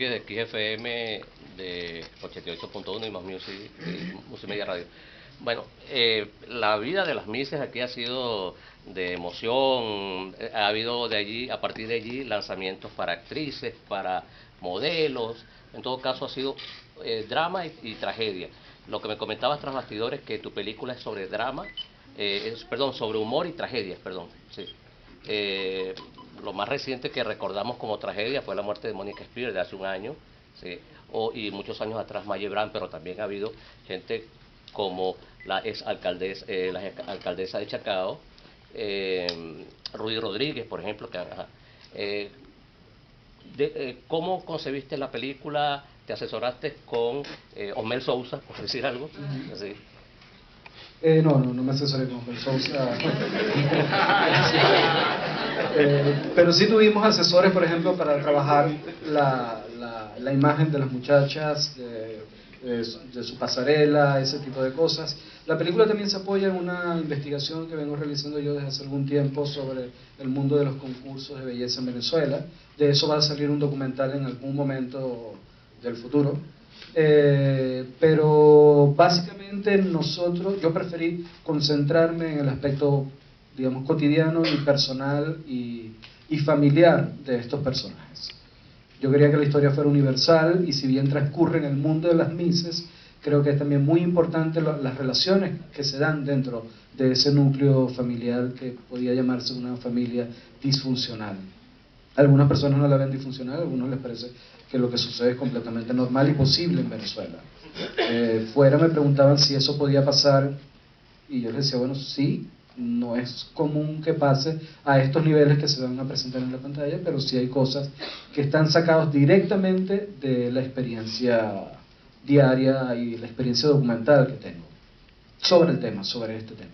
de XFM de 88.1 y Más Music y Multimedia Radio. Bueno, la vida de las Mises aquí ha sido de emoción, ha habido de allí, a partir de allí, lanzamientos para actrices, para modelos, en todo caso ha sido drama y tragedia. Lo que me comentabas tras bastidores, que tu película es sobre drama, perdón, sobre humor y tragedias, perdón, sí. Lo más reciente que recordamos como tragedia fue la muerte de Mónica Spears de hace un año, ¿sí? Y muchos años atrás Maye Brand, pero también ha habido gente como la alcaldesa de Chacao, Rudy Rodríguez, por ejemplo, eh, ¿cómo concebiste la película? ¿Te asesoraste con Osmel Sousa, por decir algo? ¿Sí? No me asesoré con Osmel Sousa. Pero sí tuvimos asesores, por ejemplo, para trabajar la imagen de las muchachas, de su pasarela, ese tipo de cosas. La película también se apoya en una investigación que vengo realizando yo desde hace algún tiempo sobre el mundo de los concursos de belleza en Venezuela. De eso va a salir un documental en algún momento del futuro. Pero básicamente yo preferí concentrarme en el aspecto, digamos, cotidiano y personal y familiar de estos personajes. Yo quería que la historia fuera universal y si bien transcurre en el mundo de las Mises, creo que es también muy importante las relaciones que se dan dentro de ese núcleo familiar que podía llamarse una familia disfuncional. Algunas personas no la ven disfuncional, a algunos les parece que lo que sucede es completamente normal y posible en Venezuela. Fuera me preguntaban si eso podía pasar y yo les decía, bueno, sí, no es común que pase a estos niveles que se van a presentar en la pantalla, pero sí hay cosas que están sacadas directamente de la experiencia diaria y la experiencia documental que tengo sobre el tema, sobre este tema.